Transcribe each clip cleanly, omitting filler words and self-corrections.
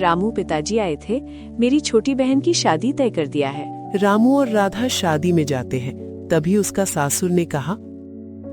रामू पिताजी आए थे, मेरी छोटी बहन की शादी तय कर दिया है। रामू और राधा शादी में जाते हैं। तभी उसका सासुर ने कहा,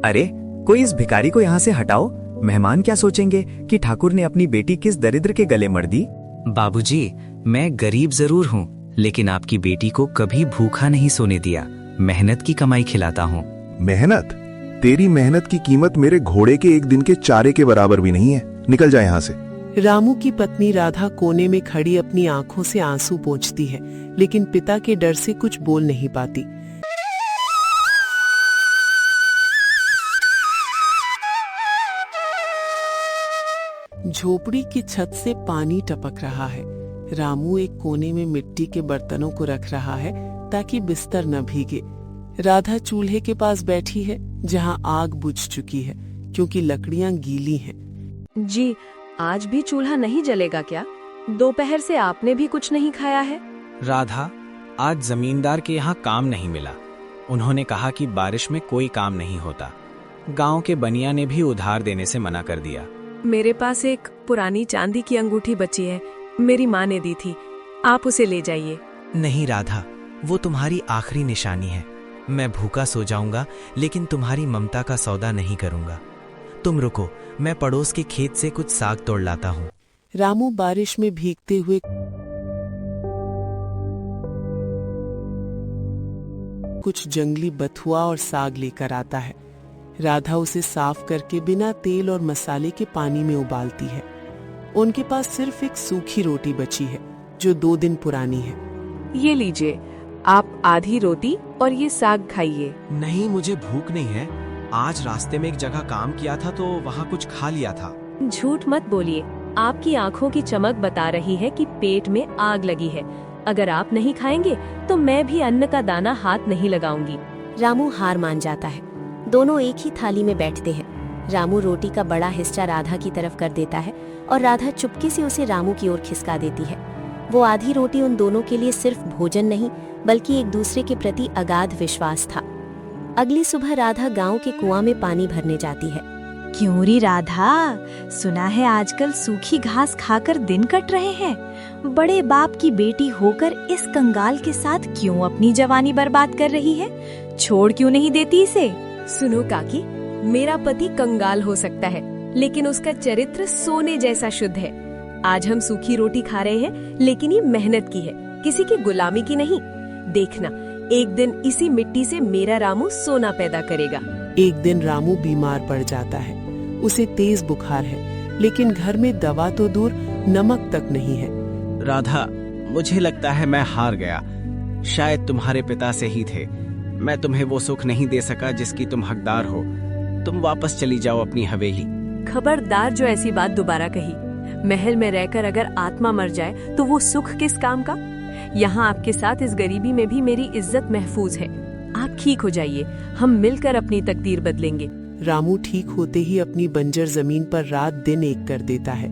अरे कोई इस भिखारी को यहाँ से हटाओ। मेहमान क्या सोचेंगे कि ठाकुर ने अपनी बेटी किस दरिद्र के गले मर दी। बाबूजी, मैं गरीब जरूर हूँ, लेकिन आपकी बेटी को कभी भूखा नहीं सोने दिया। मेहनत की कमाई खिलाता हूँ। मेहनत? तेरी मेहनत की कीमत मेरे घोड़े के एक दिन के चारे के बराबर भी नहीं है। निकल जा यहाँ से। रामू की पत्नी राधा कोने में खड़ी अपनी आंखों से आंसू पोंछती है, लेकिन पिता के डर से कुछ बोल नहीं पाती। झोपड़ी की छत से पानी टपक रहा है। रामू एक कोने में मिट्टी के बर्तनों को रख रहा है ताकि बिस्तर न भीगे। राधा चूल्हे के पास बैठी है, जहां आग बुझ चुकी है क्योंकि लकड़ियां गीली हैं। जी, आज भी चूल्हा नहीं जलेगा क्या? दोपहर से आपने भी कुछ नहीं खाया है। राधा, आज जमींदार के यहाँ काम नहीं मिला। उन्होंने कहा कि बारिश में कोई काम नहीं होता। गांव के बनिया ने भी उधार देने से मना कर दिया। मेरे पास एक पुरानी चांदी की अंगूठी बची है, मेरी माँ ने दी थी, आप उसे ले जाइए। नहीं राधा, वो तुम्हारी आखिरी निशानी है। मैं भूखा सो जाऊंगा, लेकिन तुम्हारी ममता का सौदा नहीं करूंगा। तुम रुको, मैं पड़ोस के खेत से कुछ साग तोड़ लाता हूँ। रामू बारिश में भीगते हुए कुछ जंगली बथुआ और साग लेकर आता है। राधा उसे साफ करके बिना तेल और मसाले के पानी में उबालती है। उनके पास सिर्फ एक सूखी रोटी बची है जो 2 दिन पुरानी है। ये लीजिए, आप आधी रोटी और ये साग खाइए। नहीं, मुझे भूख नहीं है। आज रास्ते में एक जगह काम किया था तो वहाँ कुछ खा लिया था। झूठ मत बोलिए, आपकी आंखों की चमक बता रही है कि पेट में आग लगी है। अगर आप नहीं खाएंगे तो मैं भी अन्न का दाना हाथ नहीं लगाऊंगी। रामू हार मान जाता है। दोनों एक ही थाली में बैठते हैं। रामू रोटी का बड़ा हिस्सा राधा की तरफ कर देता है और राधा चुपके से उसे रामू की ओर खिसका देती है। वो आधी रोटी उन दोनों के लिए सिर्फ भोजन नहीं, बल्कि एक दूसरे के प्रति अगाध विश्वास था। अगली सुबह राधा गांव के कुआं में पानी भरने जाती है। क्यों री राधा, सुना है आजकल सूखी घास खाकर दिन कट रहे हैं। बड़े बाप की बेटी होकर इस कंगाल के साथ क्यों अपनी जवानी बर्बाद कर रही है? छोड़ क्यों नहीं देती इसे? सुनो काकी, मेरा पति कंगाल हो सकता है, लेकिन उसका चरित्र सोने जैसा शुद्ध है। आज हम सूखी रोटी खा रहे हैं, लेकिन ये मेहनत की है, किसी की गुलामी की नहीं। देखना, एक दिन इसी मिट्टी से मेरा रामू सोना पैदा करेगा। एक दिन रामू बीमार पड़ जाता है। उसे तेज बुखार है, लेकिन घर में दवा तो दूर, नमक तक नहीं है। राधा, मुझे लगता है मैं हार गया। शायद तुम्हारे पिता से ही थे। मैं तुम्हें वो सुख नहीं दे सका जिसकी तुम हकदार हो। तुम वापस चली जाओ अपनी हवेली। खबरदार जो ऐसी बात दोबारा कही। महल में रहकर अगर आत्मा मर जाए तो वो सुख किस काम का? यहाँ आपके साथ इस गरीबी में भी मेरी इज्जत महफूज है। आप ठीक हो जाइए, हम मिलकर अपनी तकदीर बदलेंगे। रामू ठीक होते ही अपनी बंजर जमीन पर रात दिन एक कर देता है।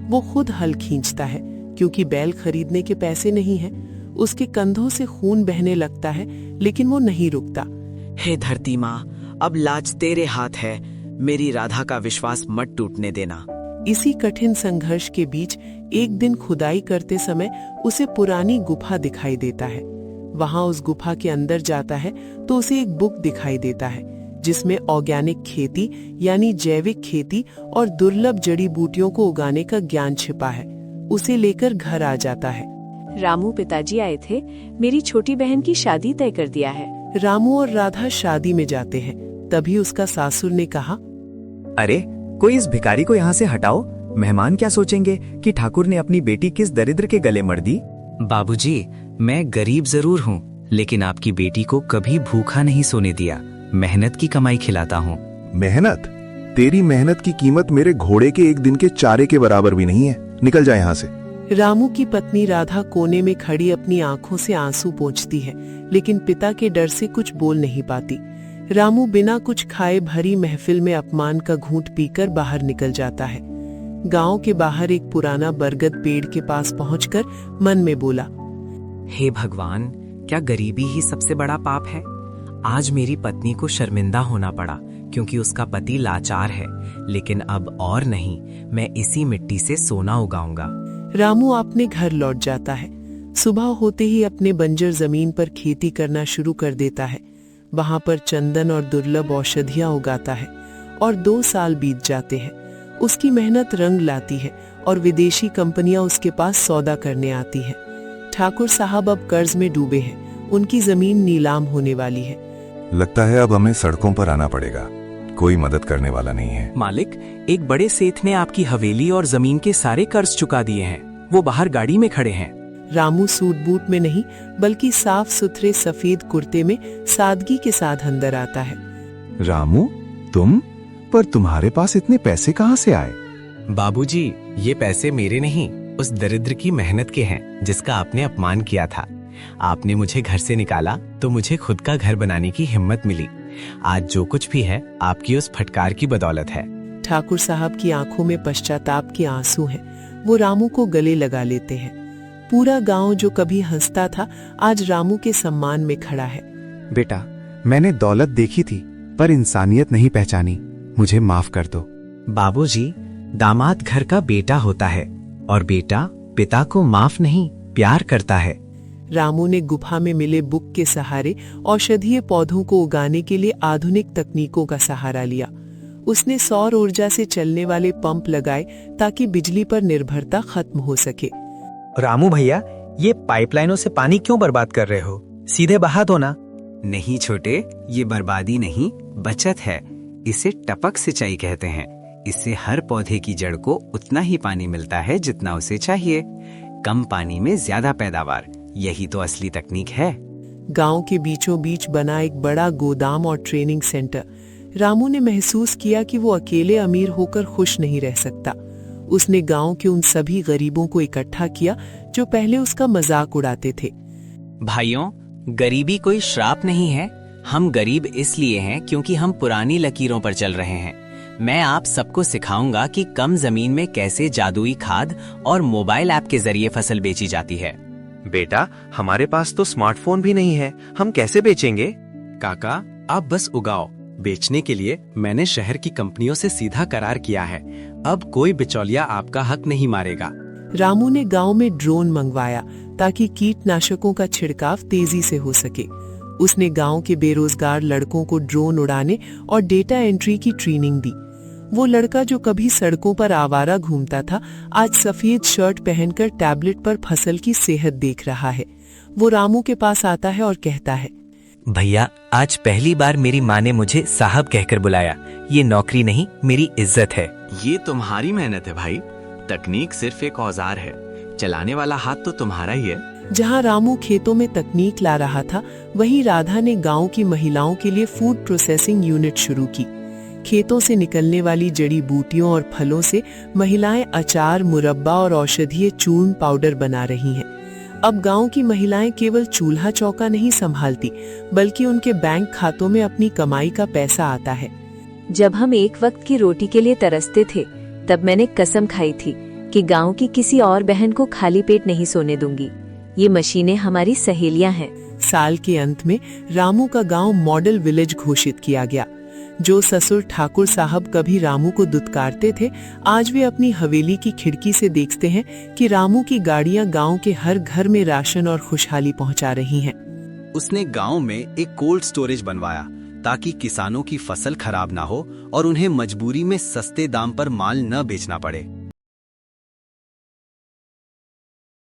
वो खुद हल खींचता है, क्योंकि बैल खरीदने के पैसे नहीं हैं। उसके कंधों से खून बहने लगता है, लेकिन वो नहीं रुकता। हे धरती माँ, अब लाज तेरे हाथ है। मेरी राधा का विश्वास मत टूटने देना। इसी कठिन संघर्ष के बीच एक दिन खुदाई करते समय उसे पुरानी गुफा दिखाई देता है। वहां उस गुफा के अंदर जाता है तो उसे एक बुक दिखाई देता है, जिसमें ऑर्गेनिक खेती यानी जैविक खेती और दुर्लभ जड़ी बूटियों को उगाने का ज्ञान छिपा है। उसे लेकर घर आ जाता है। रामू पिताजी आए थे, मेरी छोटी बहन की शादी तय कर दिया है। रामू और राधा शादी में जाते हैं। तभी उसका सासुर ने कहा, अरे कोई इस भिखारी को यहाँ से हटाओ। मेहमान क्या सोचेंगे कि ठाकुर ने अपनी बेटी किस दरिद्र के गले मर दी। बाबूजी, मैं गरीब जरूर हूँ, लेकिन आपकी बेटी को कभी भूखा नहीं सोने दिया। मेहनत की कमाई खिलाता हूँ। मेहनत? तेरी मेहनत की कीमत मेरे घोड़े के एक दिन के चारे के बराबर भी नहीं है। निकल जा यहाँ से। रामू की पत्नी राधा कोने में खड़ी अपनी आंखों से आंसू पोंछती है, लेकिन पिता के डर से कुछ बोल नहीं पाती। रामू बिना कुछ खाए भरी महफिल में अपमान का घूंट पीकर बाहर निकल जाता है। गांव के बाहर एक पुराना बरगद पेड़ के पास पहुंचकर मन में बोला, हे भगवान, क्या गरीबी ही सबसे बड़ा पाप है? आज मेरी पत्नी को शर्मिंदा होना पड़ा क्योंकि उसका पति लाचार है, लेकिन अब और नहीं, मैं इसी मिट्टी से सोना उगाऊंगा। रामू अपने घर लौट जाता है। सुबह होते ही अपने बंजर जमीन पर खेती करना शुरू कर देता है। वहां पर चंदन और दुर्लभ औषधियां उगाता है और 2 साल बीत जाते हैं। उसकी मेहनत रंग लाती है और विदेशी कंपनियां उसके पास सौदा करने आती हैं। ठाकुर साहब अब कर्ज में डूबे हैं। उनकी जमीन नीलाम होने वाली है। लगता है अब हमें सड़कों पर आना पड़ेगा। कोई मदद करने वाला नहीं है। मालिक, एक बड़े सेठ ने आपकी हवेली और जमीन के सारे कर्ज चुका दिए हैं। वो बाहर गाड़ी में खड़े हैं। रामू सूट बूट में नहीं बल्कि साफ सुथरे सफेद कुर्ते में सादगी के साथ अंदर आता है। रामू, तुम? पर तुम्हारे पास इतने पैसे कहाँ से आए? बाबूजी, ये पैसे मेरे नहीं, उस दरिद्र की मेहनत के हैं जिसका आपने अपमान किया था। आपने मुझे घर से निकाला तो मुझे खुद का घर बनाने की हिम्मत मिली। आज जो कुछ भी है आपकी उस फटकार की बदौलत है। ठाकुर साहब की आंखों में पश्चाताप के आंसू हैं। वो रामू को गले लगा लेते हैं। पूरा गांव जो कभी हंसता था आज रामू के सम्मान में खड़ा है। बेटा, मैंने दौलत देखी थी पर इंसानियत नहीं पहचानी। मुझे माफ कर दो। बाबूजी, दामाद घर का बेटा होता है और बेटा पिता को माफ नहीं प्यार करता है। रामू ने गुफा में मिले बुक के सहारे औषधीय पौधों को उगाने के लिए आधुनिक तकनीकों का सहारा लिया। उसने सौर ऊर्जा से चलने वाले पंप लगाए ताकि बिजली पर निर्भरता खत्म हो सके। रामू भैया, ये पाइपलाइनों से पानी क्यों बर्बाद कर रहे हो? सीधे बहा दो ना। नहीं छोटे, ये बर्बादी नहीं, बचत है। इसे टपक सिंचाई कहते हैं। इससे हर पौधे की जड़ को उतना ही पानी मिलता है जितना उसे चाहिए। कम पानी में ज्यादा पैदावार, यही तो असली तकनीक है। गांव के बीचों बीच बना एक बड़ा गोदाम और ट्रेनिंग सेंटर। रामू ने महसूस किया कि वो अकेले अमीर होकर खुश नहीं रह सकता। उसने गांव के उन सभी गरीबों को इकट्ठा किया जो पहले उसका मजाक उड़ाते थे। भाइयों, गरीबी कोई श्राप नहीं है। हम गरीब इसलिए हैं क्योंकि हम पुरानी लकीरों पर चल रहे हैं। मैं आप सबको सिखाऊंगा कि कम जमीन में कैसे जादुई खाद और मोबाइल ऐप के जरिए फसल बेची जाती है। बेटा, हमारे पास तो स्मार्टफोन भी नहीं है, हम कैसे बेचेंगे? काका, आप बस उगाओ। बेचने के लिए मैंने शहर की कंपनियों से सीधा करार किया है। अब कोई बिचौलिया आपका हक नहीं मारेगा। रामू ने गांव में ड्रोन मंगवाया ताकि कीटनाशकों का छिड़काव तेजी से हो सके। उसने गांव के बेरोजगार लड़कों को ड्रोन उड़ाने और डेटा एंट्री की ट्रेनिंग दी। वो लड़का जो कभी सड़कों पर आवारा घूमता था आज सफेद शर्ट पहनकर टैबलेट पर फसल की सेहत देख रहा है। वो रामू के पास आता है और कहता है, भैया, आज पहली बार मेरी माँ ने मुझे साहब कहकर बुलाया। ये नौकरी नहीं, मेरी इज्जत है। ये तुम्हारी मेहनत है भाई। तकनीक सिर्फ एक औजार है, चलाने वाला हाथ तो तुम्हारा ही है। जहां रामू खेतों में तकनीक ला रहा था, वहीं राधा ने गांव की महिलाओं के लिए फूड प्रोसेसिंग यूनिट शुरू की। खेतों से निकलने वाली जड़ी बूटियों और फलों से महिलाएं अचार, मुरब्बा और औषधीय चूर्ण पाउडर बना रही हैं। अब गांव की महिलाएं केवल चूल्हा चौका नहीं संभालती, बल्कि उनके बैंक खातों में अपनी कमाई का पैसा आता है। जब हम एक वक्त की रोटी के लिए तरसते थे, तब मैंने कसम खाई थी कि गांव की किसी और बहन को खाली पेट नहीं सोने दूंगी। ये मशीनें हमारी सहेलियां हैं। साल के अंत में रामू का गांव मॉडल विलेज घोषित किया गया। जो ससुर ठाकुर साहब कभी रामू को दुत्कारते थे, आज वे अपनी हवेली की खिड़की से देखते हैं कि रामू की गाड़ियां गांव के हर घर में राशन और खुशहाली पहुंचा रही हैं। उसने गांव में एक कोल्ड स्टोरेज बनवाया ताकि किसानों की फसल खराब ना हो और उन्हें मजबूरी में सस्ते दाम पर माल न बेचना पड़े।